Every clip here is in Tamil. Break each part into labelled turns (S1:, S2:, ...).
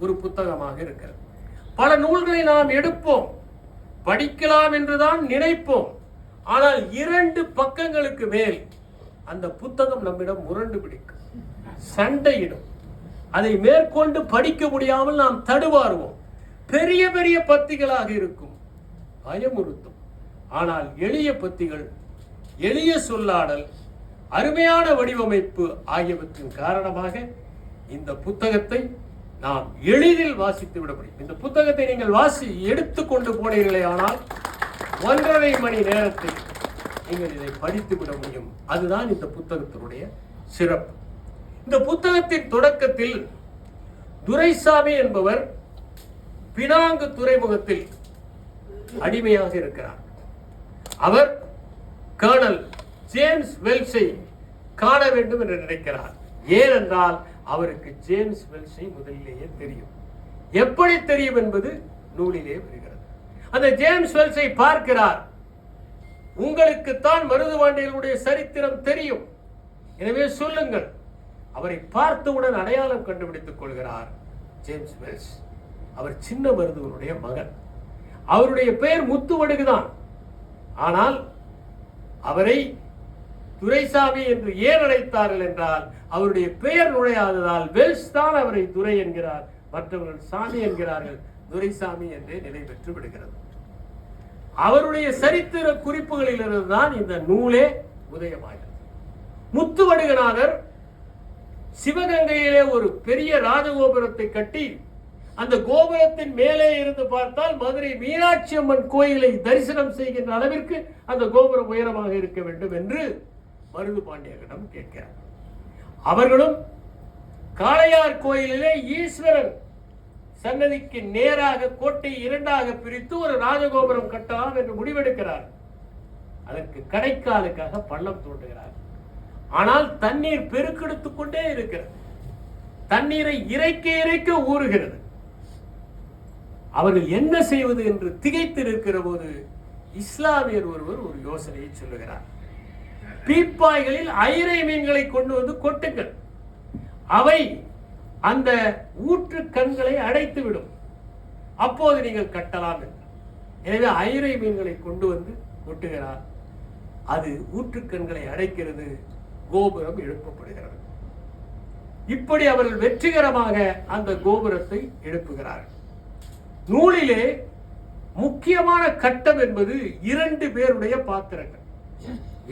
S1: ஒரு புத்தகமாக இருக்கிறது. பல நூல்களை நாம் எடுப்போம், படிக்கலாம் என்றுதான் நினைப்போம். ஆனால் 2 பக்கங்களுக்கு மேல் அந்த புத்தகம் நம்மிடம் முரண்டு பிடிக்கும், சண்டையிடும். அதை மேற்கொண்டு படிக்க முடியாமல் நாம் தடுவாருவோம். பெரிய பெரிய பத்திகளாக இருக்கும், பயமுறுத்தும். ஆனால் எளிய பத்திகள், எளிய சொல்லாடல், அருமையான வடிவமைப்பு ஆகியவற்றின் காரணமாக இந்த புத்தகத்தை நாம் எளிதில் வாசித்து விட முடியும். இந்த புத்தகத்தை நீங்கள் எடுத்துக்கொண்டு போனீர்களே ஆனால் 1.5 மணி நேரத்தில் நீங்கள் இதை படித்து விட முடியும். அதுதான் இந்த புத்தகத்தினுடைய சிறப்பு. இந்த புத்தகத்தின் தொடக்கத்தில் துரைசாமி என்பவர் பினாங்கு துறைமுகத்தில் அடிமையாக இருக்கிறார். அவர் கர்னல் ஜேம்ஸ் வெல்ஸை காண வேண்டும் என்று நினைக்கிறார். ஏனென்றால் அவருக்கு ஜேம்ஸ் வெல்ஸை முதலிலேயே தெரியும். எப்படி தெரியும் என்பது நூலிலே வருகிறது. அந்த ஜேம்ஸ் வெல்ஸை பார்க்கிறார். உங்களுக்குத்தான் மருதுபாண்டியர்களுடைய சரித்திரம் தெரியும், எனவே சொல்லுங்கள். அவரை பார்த்தவுடன் அடையாளம் கண்டுபிடித்துக் கொள்கிறார் ஜேம்ஸ் வெல்ஸ். அவர் சின்ன மருதுவனுடைய மகன். அவருடைய பெயர் முத்துவடுகுதான். ஆனால் அவரை துரைசாமி என்று ஏன் அழைத்தார்கள் என்றால் அவருடைய பெயர் நுழையாததால் வெல்ஸ் தான் அவரை துரை என்கிறார், மற்றவர்கள் சாமி என்கிறார்கள். துரைசாமி என்றே நிலை பெற்று விடுகிறது. அவருடைய சரித்திர குறிப்புகளில் இருந்துதான் இந்த நூலே உதயமாகிறது. முத்துவடுகநாதர் சிவகங்கையிலே ஒரு பெரிய ராஜகோபுரத்தை கட்டி அந்த கோபுரத்தின் மேலே இருந்து பார்த்தால் மதுரை மீனாட்சி அம்மன் கோயிலை தரிசனம் செய்கின்ற அளவிற்கு அந்த கோபுரம் உயரமாக இருக்க வேண்டும் என்று மருதுபாண்டியரிடம் கேட்கிறார். அவர்களும் காளையார் கோயிலிலே ஈஸ்வரன் சன்னதிக்கு நேராக கோட்டை 2ஆக பிரித்து ஒரு ராஜகோபுரம் கட்டலாம் என்று முடிவெடுக்கிறார். அதற்கு கடைக்காலுக்காக பள்ளம் தோண்டுகிறார். ஆனால் தண்ணீர் பெருக்கெடுத்துக் கொண்டே இருக்கிறது. தண்ணீரை இறைக்க இறைக்க ஊறுகிறது. அவர்கள் என்ன செய்வது என்று திகைத்து இருக்கிற போது இஸ்லாமியர் ஒருவர் ஒரு யோசனையை சொல்லுகிறார். பீப்பாய்களில் ஐரை மீன்களை கொண்டு வந்து கொட்டுங்கள், அவை அந்த ஊற்று கண்களை அடைத்து விடும், அப்போது நீங்கள் கட்டலாம் என்று. எனவே ஐரை மீன்களை கொண்டு வந்து கொட்டுகிறார். அது ஊற்று கண்களை அடைக்கிறது, கோபுரம் எழுப்பப்படுகிறது. இப்படி அவர்கள் வெற்றிகரமாக அந்த கோபுரத்தை எழுப்புகிறார்கள். நூலிலே முக்கியமான கட்டம் என்பது 2 பேருடைய பாத்திரங்கள்.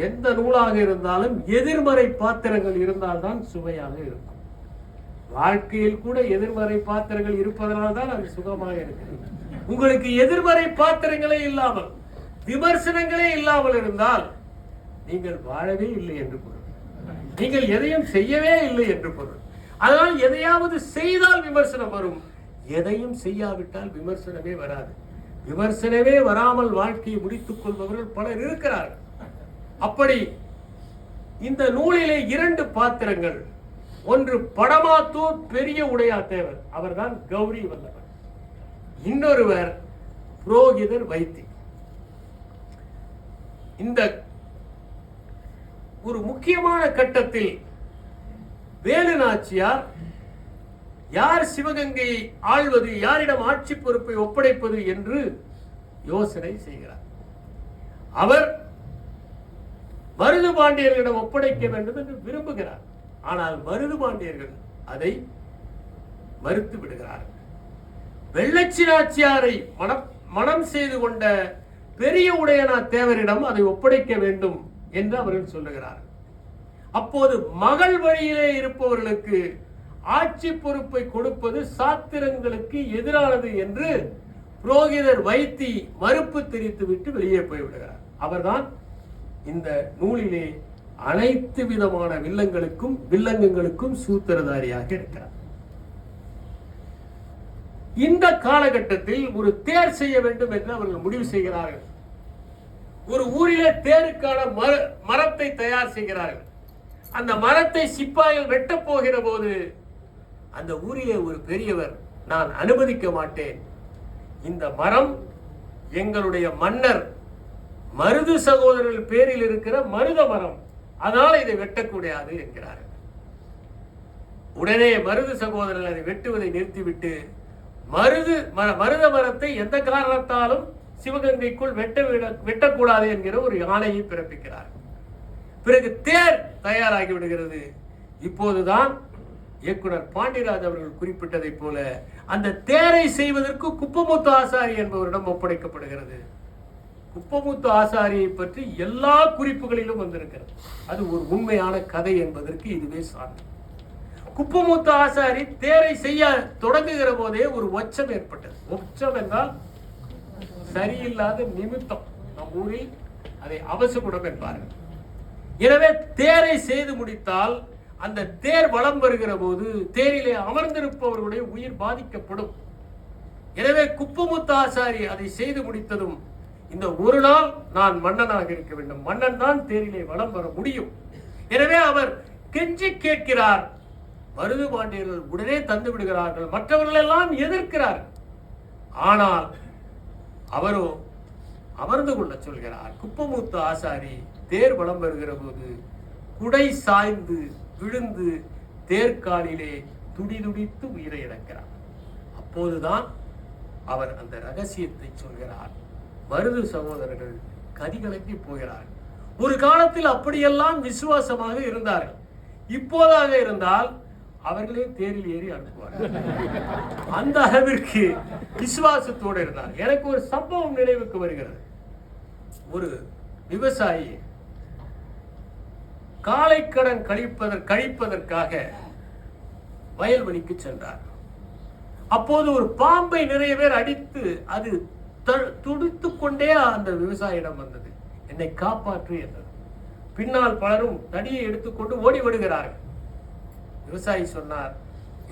S1: எந்த நூலாக இருந்தாலும் எதிர்மறை பாத்திரங்கள் இருந்தால்தான் சுவையாக இருக்கும். வாழ்க்கையில் கூட எதிர்மறை பாத்திரங்கள் இருப்பதனால் தான் அது சுகமாக இருக்கிறது. உங்களுக்கு எதிர்மறை பாத்திரங்களே இல்லாமல், விமர்சனங்களே இல்லாமல் இருந்தால் நீங்கள் வாழவே இல்லை என்று பொருள். நீங்கள் எதையும் செய்யவே இல்லை என்று பொருள். அதனால் எதையாவது செய்தால் விமர்சனம் வரும், எதையும் செய்யாவிட்டால் விமர்சனமே வராது. விமர்சனமே வராமல் வாழ்க்கையை முடித்துக் கொள்பவர்கள் பலர் இருக்கிறார்கள். அப்படி இந்த நூலிலே 2 பாத்திரங்கள். ஒன்று படமாத்தூர் பெரிய உடையா தேவர், அவர்தான் கௌரி வல்லவர். இன்னொருவர் புரோகிதர் வைத்தி. இந்த ஒரு முக்கியமான கட்டத்தில் வேலு நாச்சியார் யார் சிவகங்கையை ஆள்வது, யாரிடம் ஆட்சி பொறுப்பை ஒப்படைப்பது என்று யோசனை செய்கிறார். அவர் மருதுபாண்டியர்களிடம் ஒப்படைக்க வேண்டும் என்று விரும்புகிறார். ஆனால் மருதுபாண்டியர்கள் அதை மறுத்து விடுகிறார்கள். வெள்ளச்சி நாச்சியாரை மனம் செய்து கொண்ட பெரிய உடையனா தேவரிடம் அதை ஒப்படைக்க வேண்டும் என்று அவர்கள் சொல்லுகிறார்கள். அப்போது மகள் வழியிலே இருப்பவர்களுக்கு ஆட்சி பொறுப்பை கொடுப்பது சாத்திரங்களுக்கு எதிரானது என்று புரோகிதர் வைத்தி மறுப்பு தெரிவித்து விட்டு வெளியே போய்விடுகிறார். அவர்தான் இந்த நூலிலே அனைத்து விதமான வில்லங்கங்களுக்கும் சூத்திரதாரியாக இருக்கிறார். இந்த காலகட்டத்தில் ஒரு தேர் செய்ய வேண்டும் என்று அவர்கள் முடிவு செய்கிறார்கள். ஒரு ஊரிலே தேருக்கான மரத்தை தயார் செய்கிறார்கள். அந்த மரத்தை சிப்பாய்கள் வெட்டப் போகிற போது அந்த ஊரிலே ஒரு பெரியவர், நான் அனுமதிக்க மாட்டேன், இந்த மரம் எங்களுடைய மன்னர் மருது சகோதரர்கள் பேரில் இருக்கிற மருத மரம், அதனால் இதை வெட்டக்கூடாது என்கிறார்கள். உடனே மருது சகோதரர்கள் அதை வெட்டுவதை நிறுத்திவிட்டு மருத மரத்தை எந்த காரணத்தாலும் சிவகங்கைக்குள் வெட்டக்கூடாது என்கிற ஒரு ஆணையை பிறப்பிக்கிறார். பிறகு தேர் தயாராகி விடுகிறது. இப்போதுதான் இயக்குனர் பாண்டியராஜ் அவர்கள் குறிப்பிட்டதை போல அந்த தேரை செய்வதற்கு குப்பமுத்து ஆசாரி என்பவரிடம் ஒப்படைக்கப்படுகிறது. குப்பமுத்து ஆசாரியை பற்றி எல்லா குறிப்புகளிலும் வந்திருக்கிறது. அது ஒரு உண்மையான கதை என்பதற்கு இதுவே சான்று. குப்பமுத்து ஆசாரி தேரை செய்ய தொடங்குகிற போதே ஒரு ஒச்சம் ஏற்பட்டது. ஒச்சம் என்றால் சரியில்லாத நிமித்தம். நம் ஊரில் அதை அவசகுடம் என்பார்கள். எனவே தேரை செய்து முடித்தால் அந்த தேர் வலம் வருகிற போது தேரிலே அமர்ந்திருப்பவர்களுடைய உயிர் பாதிக்கப்படும். எனவே குப்பமுத்து ஆசாரி அதை செய்து முடித்ததும் இந்த ஒரு நாள் நான் மன்னனாக இருக்க வேண்டும், மன்னன் தான் தேரிலே வலம் வர முடியும். எனவே அவர் கெஞ்சி கேட்கிறார். மருது பாண்டியர்கள் உடனே தந்து விடுகிறார்கள், மற்றவர்கள் எல்லாம் எதிர்க்கிறார். ஆனால் அவரோ அமர்ந்து கொள்ள சொல்கிறார். குப்பமுத்து ஆசாரி தேர் வலம் வருகிற போது குடை சாய்ந்து விழுந்து தேர்காலிலே துடிதுடித்து உயிரை இழக்கிறார். அப்போதுதான் அவர் அந்த ரகசியத்தை சொல்கிறார். மருது சகோதரர்கள் கதிகலங்கி போகிறார். ஒரு காலத்தில் அப்படியெல்லாம் விசுவாசமாக இருந்தார்கள். இப்போதாக இருந்தால் அவர்களே தேரில் ஏறி அனுப்புவார்கள். அந்த அளவிற்கு விசுவாசத்தோடு இருந்தார். எனக்கு ஒரு சம்பவம் நினைவுக்கு வருகிறது. ஒரு விவசாயி காளைக்கடன் கழிப்பதற்காக வயல்வெளிக்கு சென்றார். அப்போது ஒரு பாம்பை நிறைய பேர் அடித்து அது துடித்துக் கொண்டே அந்த விவசாயியிடம் வந்தது. என்னை காப்பாற்று என்றது. பின்னால் பலரும் தடியை எடுத்துக்கொண்டு ஓடி விடுகிறார்கள். விவசாயி சொன்னார்,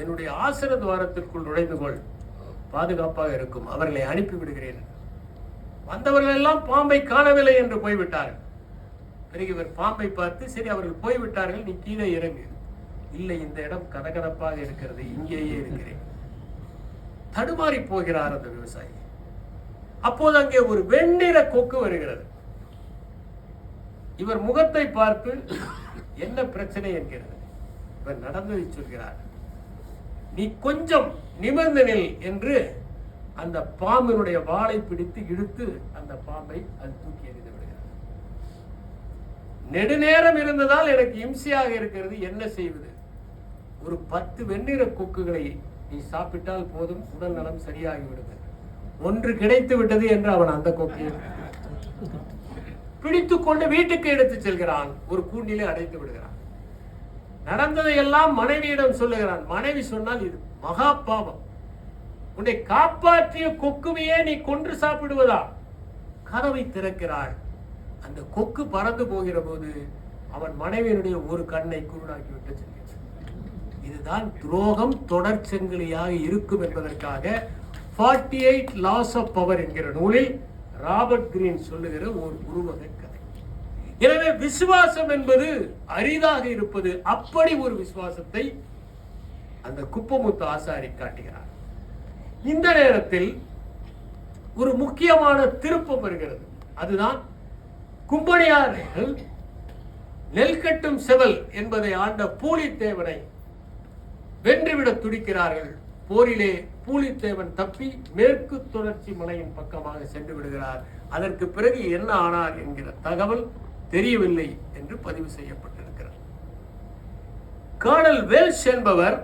S1: என்னுடைய ஆசன துவாரத்திற்குள் நுழைந்து கொள், பாதுகாப்பாக இருக்கும், அவர்களை அனுப்பி விடுகிறேன். வந்தவர்கள் எல்லாம் பாம்பை காணவில்லை என்று போய்விட்டார்கள். பிறகு இவர் பாம்பை பார்த்து, சரி அவர்கள் போய்விட்டார்கள், நீ கீழே இறங்கு. இல்லை, இந்த இடம் கதகதப்பாக இருக்கிறது, இங்கேயே இருக்கிறேன். தடுமாறி போகிறார் அந்த விவசாயி. அப்போது அங்கே ஒரு வெண்ணிற கொக்கு வருகிறது. இவர் முகத்தை பார்த்து என்ன பிரச்சனை என்கிறது. இவர் நடந்ததை சொல்கிறார். நீ கொஞ்சம் நிமிர்ந்து நில் என்று அந்த பாம்பினுடைய வாளை பிடித்து இழுத்து அந்த பாம்பை அது தூக்கி எறிந்து விடுகிறார். நெடுநேரம் இருந்ததால் எனக்கு இம்சையாக இருக்கிறது, என்ன செய்வது? ஒரு 10 வெண்ணிற கொக்குகளை நீ சாப்பிட்டால் போதும், உடல் நலம் சரியாகிவிடுது. ஒன்று கிடைத்து விட்டது என்று அவன் அந்த கொக்கையை பிடித்துக் கொண்டு வீட்டுக்கு எடுத்து செல்கிறான். ஒரு கூண்டிலே அடைத்து விடுகிறான். நடந்ததை எல்லாம் மனைவியிடம் சொல்லுகிறான். மனைவி சொன்னால், இது மகா பாவம், உன்னை காப்பாற்றிய கொக்குவையே நீ கொன்று சாப்பிடுவதா? கதவை திறக்கிறாள். அந்த கொக்கு பறந்து போகிற போது அவன் மனைவியினுடைய ஒரு கண்ணை குருடாக்கி விட்டு செல்கிறான். இதுதான் துரோகம் தொடர்ச்செங்கலியாக இருக்கும் என்பதற்காக 48 Laws of Power என்கிற நூலில் ராபர்ட் கிரீன் சொல்லுகிற ஒரு உருவக கதை. எனவே விசுவாசம் என்பது அரிதாக இருப்பது. அப்படி ஒரு விசுவாசத்தை அந்த குப்பமுத்து ஆசாரி காட்டுகிறார். இந்த நேரத்தில் ஒரு முக்கியமான திருப்பம் வருகிறது. அதுதான் கும்பனியார்கள் நெல்கட்டும் செவல் என்பதை ஆண்ட பூலித்தேவனை வென்றுவிட துடிக்கிறார்கள். போரிலே பூலித்தேவன் தப்பி மேற்கு தொடர்ச்சி மலையின் பக்கமாக சென்று விடுகிறார். அதற்கு பிறகு என்ன ஆனார் என்கிற தகவல் தெரியவில்லை என்று பதிவு செய்யப்பட்டிருக்கிறார். கர்னல் வெல்ஷ் என்பவர்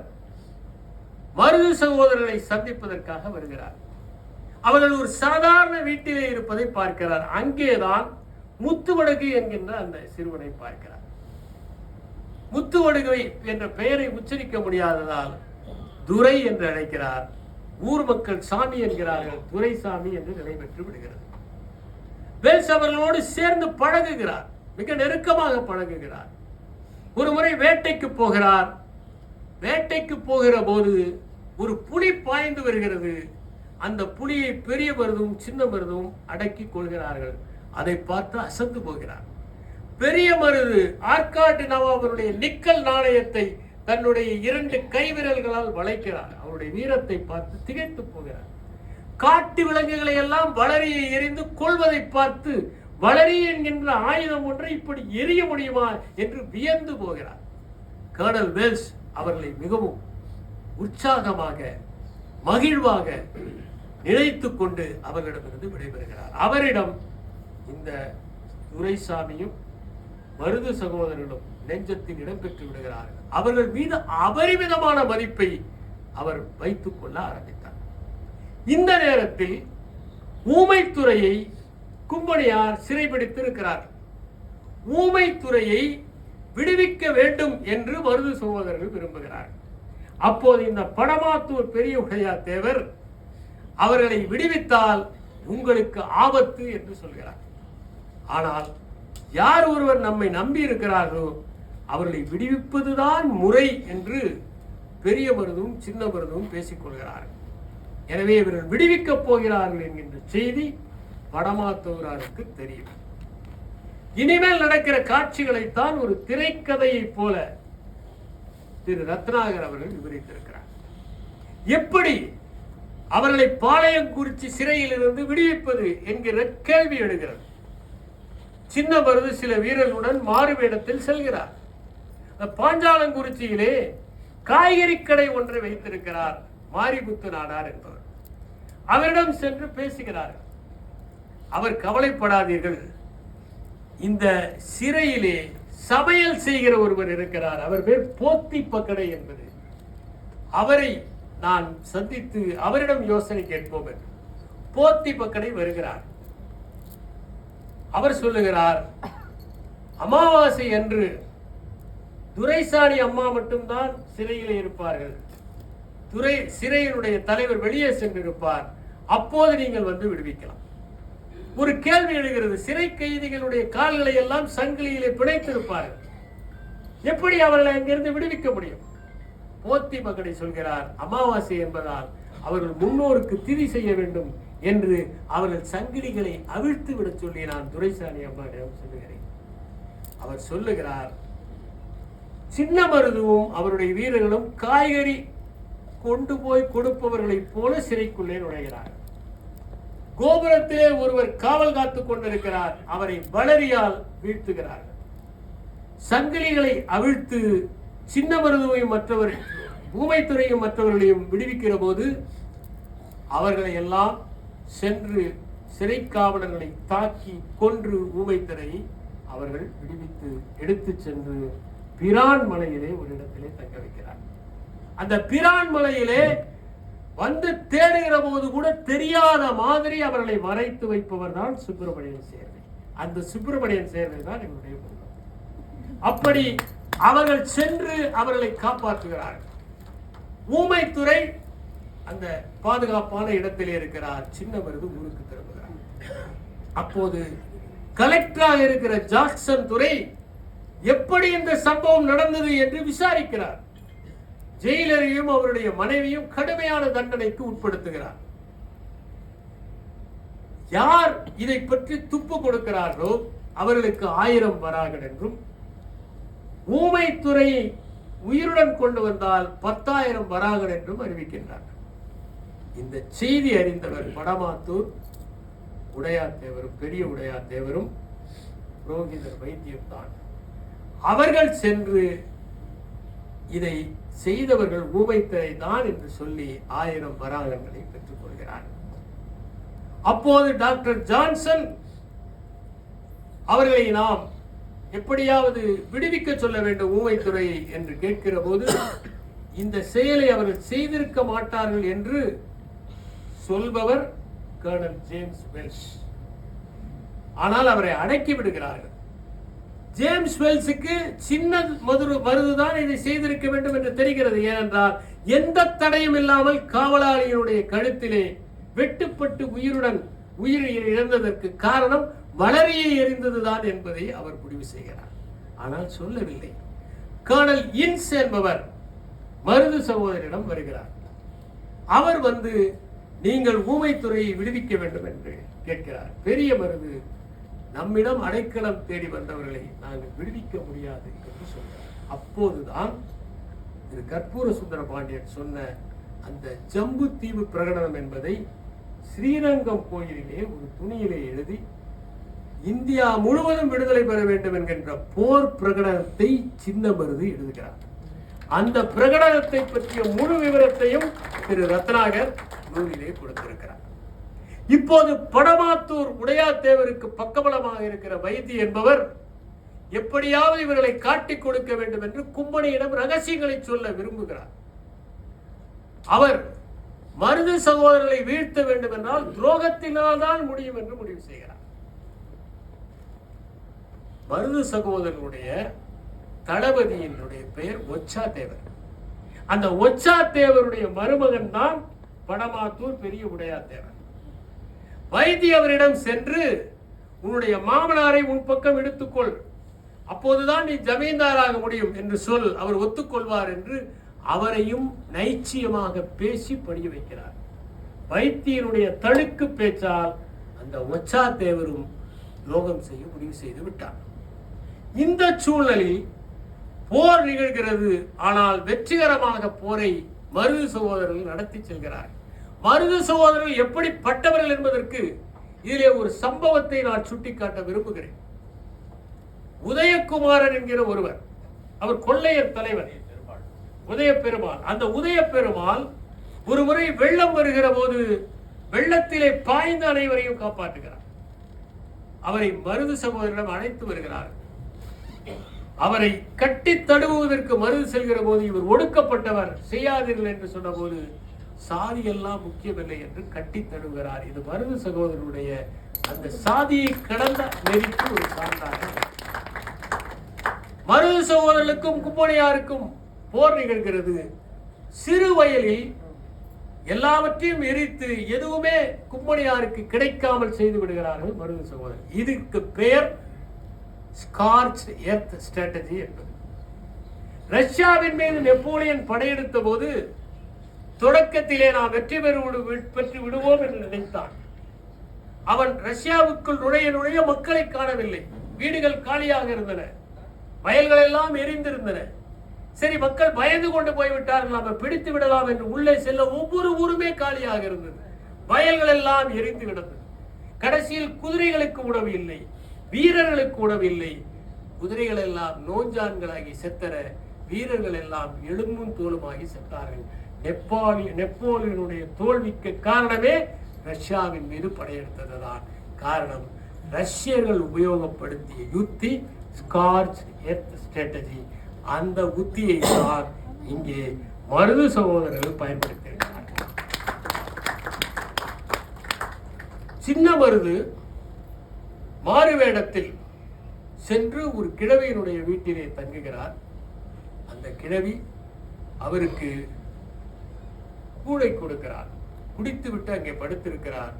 S1: மருது சகோதரர்களை சந்திப்பதற்காக வருகிறார். அவர்கள் ஒரு சாதாரண வீட்டிலே இருப்பதை பார்க்கிறார். அங்கேதான் முத்துவடுகை என்கின்ற அந்த சிறுவனை பார்க்கிறார். முத்துவடுகை என்ற பெயரை உச்சரிக்க முடியாததால் துரை என்று அழைக்கிறார். ஊர் மக்கள் சாமி என்கிறார்கள். துரைசாமி என்று நிலை பெற்று விடுகிறது. வெல்ஸ் அவர்களோடு சேர்ந்து பழகுகிறார். மிக நெருக்கமாக பழகுகிறார். ஒரு முறை வேட்டைக்கு போகிறார். வேட்டைக்கு போகிற போது ஒரு புலி பாய்ந்து வருகிறது. அந்த புலியை பெரிய மருதும் சின்ன மருதும் அடக்கி கொள்கிறார்கள். அதை பார்த்து அசந்து போகிறார். பெரிய மருது ஆற்காட்டு நவாபருடைய நிக்கல் நாணயத்தை தன்னுடைய 2 கைவிரல்களால் வளைக்கிறார். அவருடைய வீரத்தை பார்த்து திகைத்து போகிறார். காட்டு விலங்குகளை எல்லாம் வளரியை எரிந்து கொள்வதை பார்த்து வளரி என்கின்ற ஆயுதம் ஒன்றை இப்படி எரிய முடியுமா என்று வியந்து போகிறார். கர்னல் வெல்ஸ் அவர்களை மிகவும் உற்சாகமாக மகிழ்வாக நினைத்துக் கொண்டு அவர்களிடமிருந்து விடைபெறுகிறார். அவரிடம் இந்த துரைசாமியும் மருது சகோதரர்களும் நெஞ்சத்தில் இடம்பெற்று விடுகிறார்கள். அவர்கள் மீது அபரிமிதமான மதிப்பை அவர் வைத்துக் கொள்ள ஆரம்பித்தார். இந்த நேரத்தில் ஊமைத்துறையை கும்பனியார் சிறைபிடித்து இருக்கிறார். ஊமைத்துறையை விடுவிக்க வேண்டும் என்று மருது சகோதரர்கள் விரும்புகிறார். அப்போது இந்த படமாத்தூர் பெரிய உடையார் தேவர் அவர்களை விடுவித்தால் உங்களுக்கு ஆபத்து என்று சொல்கிறார். ஆனால் யார் ஒருவர் நம்மை நம்பி இருக்கிறார்களோ அவர்களை விடுவிப்பதுதான் முறை என்று பெரிய மருதும் சின்ன மருதும் பேசிக் கொள்கிறார்கள். எனவே இவர்கள் விடுவிக்கப் போகிறார்கள் என்கின்ற செய்தி படமாத்தூராருக்கு தெரியும். இனிமேல் நடக்கிற காட்சிகளைத்தான் ஒரு திரைக்கதையை போல திரு ரத்னாகர் அவர்கள் விவரித்திருக்கிறார். எப்படி அவர்களை பாளையங்குறிச்சி சிறையில் இருந்து விடுவிப்பது என்கிற கேள்வி எழுகிறது. சின்ன மருது சில வீரர்களுடன் மாறுவேடத்தில் செல்கிறார். பாஞ்சாலங்குறிச்சியிலே காய்கறி கடை ஒன்றை வைத்திருக்கிறார் மாரிமுத்து நாடார் என்பவர். அவரிடம் சென்று பேசுகிறார். அவர் கவலைப்படாதீர்கள், இந்த சிறையிலே சமையல் செய்கிற ஒருவர் இருக்கிறார், அவர் பேர் போத்தி பக்கடை என்பது, அவரை நான் சந்தித்து அவரிடம் யோசனை கேட்போம் என்று போத்தி பக்கடை வருகிறார். அவர் சொல்லுகிறார், அமாவாசை அன்று துரைசாணி அம்மா மட்டும்தான் சிறையிலே இருப்பார்கள், சிறையினுடைய தலைவர் வெளியே சென்றிருப்பார், அப்போது நீங்கள் வந்து விடுவிக்கலாம். ஒரு கேள்வி எழுகிறது, சிறை கைதிகளுடைய கால்களை எல்லாம் சங்கிலியிலே பிணைத்திருப்பார்கள், எப்படி அவர்களை அங்கிருந்து விடுவிக்க முடியும்? போத்தி பக்கடை சொல்கிறார், அமாவாசை என்பதால் அவர்கள் முன்னோருக்கு திதி செய்ய வேண்டும் என்று அவர்கள் சங்கிலிகளை அவிழ்த்து விட சொல்லி நான் துரைசாணி அம்மாவிடம் சொல்லுகிறேன். அவர் சொல்லுகிறார், சின்ன மருதுவும் அவருடைய வீரர்களும் காய்கறி கொண்டு போய் கொடுப்பவர்களை போல சிறைக்குள்ளே நுழைகிறார். கோபுரத்திலே ஒருவர் காவல் காத்துக் கொண்டிருக்கிறார், அவரை வளரியால் வீழ்த்துகிறார். சங்கிலிகளை அவிழ்த்து சின்ன மருதுவையும் மற்றவர் ஊமைத்துறையும் மற்றவர்களையும் விடுவிக்கிற போது அவர்களை எல்லாம் சென்று சிறை காவலர்களை தாக்கி கொன்று ஊமைத்துறை அவர்கள் விடுவித்து எடுத்து சென்று பிரான் மலையிலே ஒரு இடத்திலே தங்க வைக்கிறார். அந்த பிரான் மலையிலே வந்து தேடுகிற போது கூட தெரியாத மாதிரி அவர்களை மறைத்து வைப்பவர் தான் சுப்பிரமணியன் சேர்வை. அந்த சுப்பிரமணியன் சேர்வை தான் என்னுடைய குடும்பம். அப்படி அவர்கள் சென்று அவர்களை காப்பாற்றுகிறார்கள். ஊமைத்துறை அந்த பாதுகாப்பான இடத்திலே இருக்கிறார், சின்ன மருது ஊருக்கு திரும்புகிறார். அப்போது கலெக்டராக இருக்கிற ஜாக்சன் துரை எப்படி இந்த சம்பவம் நடந்தது என்று விசாரிக்கிறார். ஜெயிலரையும் அவருடைய மனைவியும் கடுமையான தண்டனைக்கு உட்படுத்துகிறார். யார் இதை பற்றி துப்பு கொடுக்கிறார்களோ அவர்களுக்கு 1000 வராகன் என்றும், ஊமைத்துறை உயிருடன் கொண்டு வந்தால் 10,000 வராகன் என்றும் அறிவிக்கின்றார். இந்த செய்தி அறிந்தவர் படமாத்தூர் உடையார் தேவரும் பெரிய உடையார் தேவரும் புரோகிதர் வைத்தியம் தான். அவர்கள் சென்று இதை செய்தவர்கள் ஊமைத்துறை தான் என்று சொல்லி 1000 வராகன்களை பெற்றுக் கொள்கிறார். அப்போது டாக்டர் ஜான்சன் அவர்களை நாம் எப்படியாவது விடுவிக்க சொல்ல வேண்டும் ஊமைத்துறை என்று கேட்கிற போது இந்த செயலை அவர்கள் செய்திருக்க மாட்டார்கள் என்று சொல்பவர் கர்னல் ஜேம்ஸ் வெல்ஸ். ஆனால் அவரை அடக்கி விடுகிறார்கள். ஜேம்ஸ் வெல்ஸுக்கு சின்ன மருதுதான் இதை செய்திருக்க வேண்டும் என்று தெரிகிறது. ஏனென்றால் எந்த தடையும் இல்லாமல் காவலாளியினுடைய கழுத்திலே வெட்டுப்பட்டு உயிர் இழந்ததற்கு காரணம் வளரியை எறிந்ததுதான் என்பதை அவர் முடிவு செய்கிறார். ஆனால் சொல்லவில்லை. கர்னல் இன்ஸ் என்பவர் மருது சகோதரிடம் வருகிறார். அவர் வந்து நீங்கள் ஊமைத்துறையை விடுவிக்க வேண்டும் என்று கேட்கிறார். பெரிய மருது நம்மிடம் அடைக்கலம் தேடி வந்தவர்களை நாங்கள் விடுவிக்க முடியாது என்று சொல்கிறார். அப்போதுதான் திரு கற்பூர சுந்தர பாண்டியன் சொன்ன அந்த ஜம்பு தீவு பிரகடனம் என்பதை ஸ்ரீரங்கம் கோயிலிலே ஒரு துணியிலே எழுதி இந்தியா முழுவதும் விடுதலை பெற வேண்டும் என்கின்ற போர் பிரகடனத்தை சின்ன மருது எழுதுகிறார். அந்த பிரகடனத்தை பற்றிய முழு விவரத்தையும் திரு ரத்னாகர் நூலிலே கொடுத்திருக்கிறார். இப்போது படமாத்தூர் உடையாத்தேவருக்கு பக்கபலமாக இருக்கிற வைத்தி என்பவர் எப்படியாவது இவர்களை காட்டிக் கொடுக்க வேண்டும் என்று கும்மணியிடம் ரகசியங்களை சொல்ல விரும்புகிறார். அவர் மருது சகோதரர்களை வீழ்த்த வேண்டும் என்றால் துரோகத்தினால் தான் முடியும் என்று முடிவு செய்கிறார். மருது சகோதரனுடைய தளபதியினுடைய பெயர் ஒச்சா தேவர். அந்த ஒச்சா தேவருடைய மருமகன் தான் படமாத்தூர் பெரிய உடையாத்தேவர். வைத்தி அவரிடம் சென்று உன்னுடைய மாமனாரை உன் பக்கம் எடுத்துக்கொள், அப்போதுதான் நீ ஜமீன்தாராக முடியும் என்று சொல், அவர் ஒத்துக்கொள்வார் என்று அவரையும் நைச்சியமாக பேசி படிய வைக்கிறார். வைத்தியனுடைய தழுக்கு பேச்சால் அந்த ஒச்சா தேவரும் துரோகம் செய்ய முடிவு செய்து விட்டார். இந்த சூழலில் போர் நிகழ்கிறது. ஆனால் வெற்றிகரமாக போரை மருது சகோதரர்கள் நடத்தி செல்கிறார். மருது சகோதரர்கள் எப்படிப்பட்டவர்கள் என்பதற்கு இதிலே ஒரு சம்பவத்தை நான் சுட்டிக்காட்ட விரும்புகிறேன். உதயகுமாரன் என்கிற ஒருவர், அவர் கொள்ளையர் தலைவர் உதயபெருமாள். அந்த உதயபெருமாள் ஒரு முறை வெள்ளம் வருகிற போது வெள்ளத்திலே பாய்ந்த அனைவரையும் காப்பாற்றுகிறார். அவரை மருது சகோதரிடம் அழைத்து வருகிறார். அவரை கட்டி தழுவுவதற்கு மருது செல்கிற போது இவர் ஒடுக்கப்பட்டவர், செய்யாதீர்கள் என்று சொன்ன போது சாதி எல்லாம் முக்கியமில்லை என்று கட்டி தழுவுகிறார். இது மருது சகோதரருடைய அந்த சாதியை கடந்த நெறிக்கு ஒரு சான்றாக. மருது சகோதரர்களுக்கும் கும்பனியாருக்கும் போர் நிகழ்கிறது. சிறு வயலில் எல்லாவற்றையும் எரித்து எதுவுமே கும்பனியாருக்கு கிடைக்காமல் செய்து விடுகிறார்கள் மருது சகோதரர். இதுக்கு பெயர் ஸ்கார்ச்ட் எர்த் ஸ்ட்ராட்டஜி என்பது. ரஷ்யாவின் மீது நெப்போலியன் படையெடுத்த போது தொடக்கத்திலே நாம் வெற்றி பெற்று விடுவோம் என்று நினைத்தான். அவன் ரஷ்யாவுக்குள் நுழைய மக்களை காணவில்லை. வீடுகள் காலியாக இருந்தன, வயல்கள் எல்லாம் எரிந்திருந்தன. சரி, மக்கள் பயந்து கொண்டு போய்விட்டார்கள், நம்ம பிடித்து விடலாம் என்று உள்ளே செல்ல ஒவ்வொரு ஊருமே காலியாக இருந்தது. வயல்கள் எல்லாம் எரிந்து கிடந்தது. கடைசியில் குதிரைகளுக்கு உணவு இல்லை, வீரர்களுக்கு உணவு இல்லை. குதிரைகள் எல்லாம் நோஞ்சான்களாகி செத்தன, வீரர்கள் எல்லாம் எலும்பும் தோலுமாகி செத்தார்கள். நெப்போலியனுடைய தோல்விக்கு காரணமே ரஷ்யாவின் மீது படையெடுத்ததுதான் காரணம். ரஷ்யர்கள் உபயோகப்படுத்திய யுத்தி ஸ்கார்ச் எர்த் ஸ்ட்ராட்டஜி. அந்த உத்தியை தான் இங்கே மருது சகோதரர்கள் பயன்படுத்தியிருக்கிறார்கள். சின்ன மருது மாறுவேடத்தில் சென்று ஒரு கிழவியினுடைய வீட்டிலே தங்குகிறார். அந்த கிழவி அவருக்கு கூடை கொடுக்கிறார். குடித்துவிட்டு அங்கே படுத்திருக்கிறார்.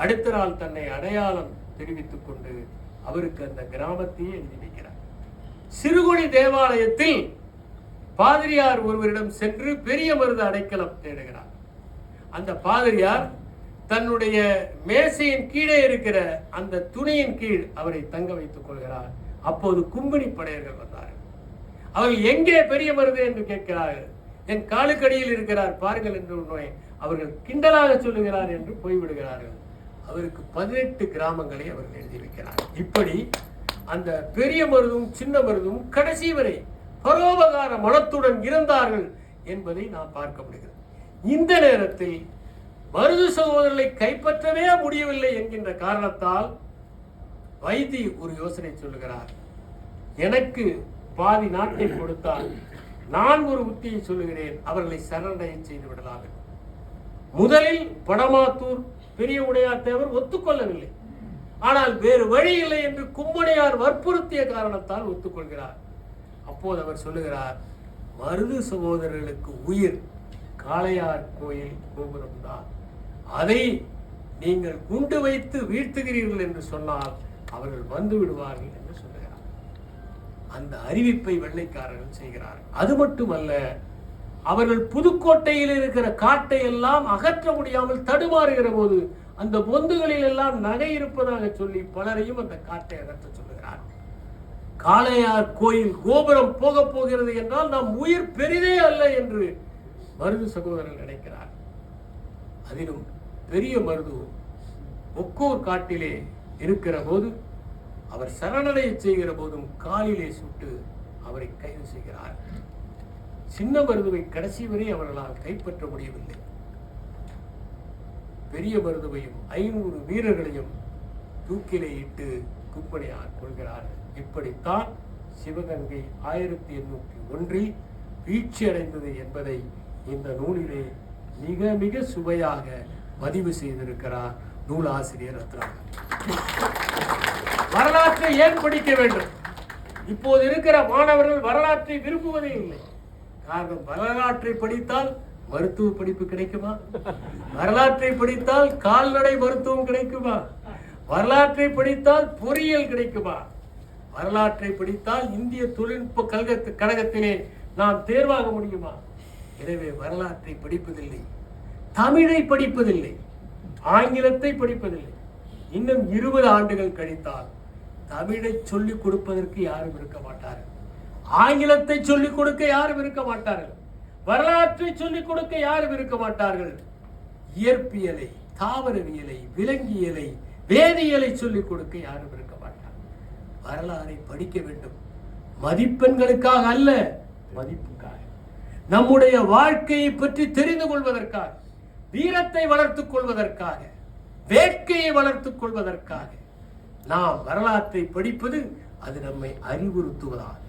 S1: அடுத்த நாள் தன்னை அடையாளம் தெரிவித்துக் கொண்டு அவருக்கு அந்த கிராமத்தையே எழுதி வைக்கிறார். சிறுகுடி தேவாலயத்தில் பாதிரியார் ஒருவரிடம் சென்று பெரிய மருது அடைக்கலம் தேடுகிறார். அந்த பாதிரியார் தன்னுடைய மேசையின் கீழே இருக்கிற அந்த துணியின் கீழ் அவரை தங்க வைத்துக் கொள்கிறார். அப்போது கும்பினி படையர்கள் வந்தார்கள். அவர்கள் எங்கே பெரிய மருது என்று கேட்கிறார்கள். என் காலுக்கடியில் இருக்கிறார் பாருங்கள் என்று உண்மை அவர்கள் கிண்டலாக சொல்லுகிறார் என்று போய்விடுகிறார்கள். அவருக்கு 18 கிராமங்களை அவர்கள் எழுதி வைக்கிறார். இப்படி அந்த பெரிய மருதும் சின்ன மருதும் கடைசி வரை பரோபகார மனத்துடன் இருந்தார்கள் என்பதை நாம் பார்க்க முடிகிறது. இந்த நேரத்தில் மருது சகோதரர்களை கைப்பற்றவே முடியவில்லை என்கின்ற காரணத்தால் வைத்தி ஒரு யோசனை சொல்லுகிறார். எனக்கு பாதி நாட்டை கொடுத்தால் நான் ஒரு உத்தியை சொல்லுகிறேன், அவர்களை சரணடைய செய்து விடலாம். முதலில் படமாத்தூர் பெரிய உடையாத்தேவர் ஒத்துக்கொள்ளவில்லை. ஆனால் வேறு வழி இல்லை என்று கும்பனியார் வற்புறுத்திய காரணத்தால் ஒத்துக்கொள்கிறார். அப்போது அவர் சொல்லுகிறார், மருது சகோதரர்களுக்கு உயிர் காளையார் கோயில் கோபுரம் தான். அதை நீங்கள் குண்டு வைத்து வீழ்த்துகிறீர்கள் என்று சொன்னால் அவர்கள் வந்து விடுவார்கள் என்று சொல்லுகிறார். அந்த அறிவிப்பை வெள்ளைக்காரர்கள் செய்கிறார்கள். அது மட்டுமல்ல, அவர்கள் புதுக்கோட்டையில் இருக்கிற காட்டை எல்லாம் அகற்ற முடியாமல் தடுமாறுகிற போது அந்த பொந்துகளில் எல்லாம் நகை இருப்பதாக சொல்லி பலரையும் அந்த காட்டை அகற்ற சொல்லுகிறார். காளையார் கோயில் கோபுரம் போக போகிறது என்றால் நம் உயிர் பெரிதே அல்ல என்று மருது சகோதரர்கள் நினைக்கிறார். அதிலும் பெரிய மருது ஒக்கூர் காட்டிலே இருக்கிற போது அவர் சரணடைய செய்கிற போதும் காலிலே சுட்டு அவரை கைது செய்கிறார். சின்ன மருதுவை கடைசி வரை அவர்களால் கைப்பற்ற முடியவில்லை. பெரிய மருதுவையும் 500 வீரர்களையும் தூக்கிலே இட்டு குப்பனையார் கொள்கிறார்கள். இப்படித்தான் சிவகங்கை 1801 வீழ்ச்சி அடைந்தது என்பதை இந்த நூலிலே மிக மிக சுவையாக பதிவு செய்திருக்கிறார் நூலாசிரியர் ரத்னாகர். வரலாற்றை ஏன் படிக்க வேண்டும்? இப்போது இருக்கிற மாணவர்கள் வரலாற்றை விரும்புவதே இல்லை. காரணம், வரலாற்றை படித்தால் மருத்துவ படிப்பு கிடைக்குமா? வரலாற்றை படித்தால் கால்நடை மருத்துவம் கிடைக்குமா? வரலாற்றை படித்தால் பொறியியல் கிடைக்குமா? வரலாற்றை படித்தால் இந்திய தொழில்நுட்ப கழகத்திலே நாம் தேர்வாக முடியுமா? எனவே வரலாற்றை படிப்பதில்லை, தமிழை படிப்பதில்லை, ஆங்கிலத்தை படிப்பதில்லை. இன்னும் 20 ஆண்டுகள் கழித்தால் தமிழை சொல்லிக் கொடுப்பதற்கு யாரும் இருக்க மாட்டார்கள், ஆங்கிலத்தை சொல்லிக் கொடுக்க யாரும் இருக்க மாட்டார்கள், வரலாற்றை சொல்லிக் கொடுக்க யாரும் இருக்க மாட்டார்கள். இயற்பியலை, தாவரவியலை, விலங்கியலை, வேதியியலை சொல்லிக் கொடுக்க யாரும் இருக்க மாட்டார்கள். வரலாறை படிக்க வேண்டும், மதிப்பெண்களுக்காக அல்ல, மதிப்புக்காக, நம்முடைய வாழ்க்கையை பற்றி தெரிந்து கொள்வதற்காக, வீரத்தை வளர்த்துக் கொள்வதற்காக, வேட்கையை வளர்த்துக் கொள்வதற்காக நாம் வரலாற்றை படிப்பது. அது நம்மை அறிவுறுத்துவதால்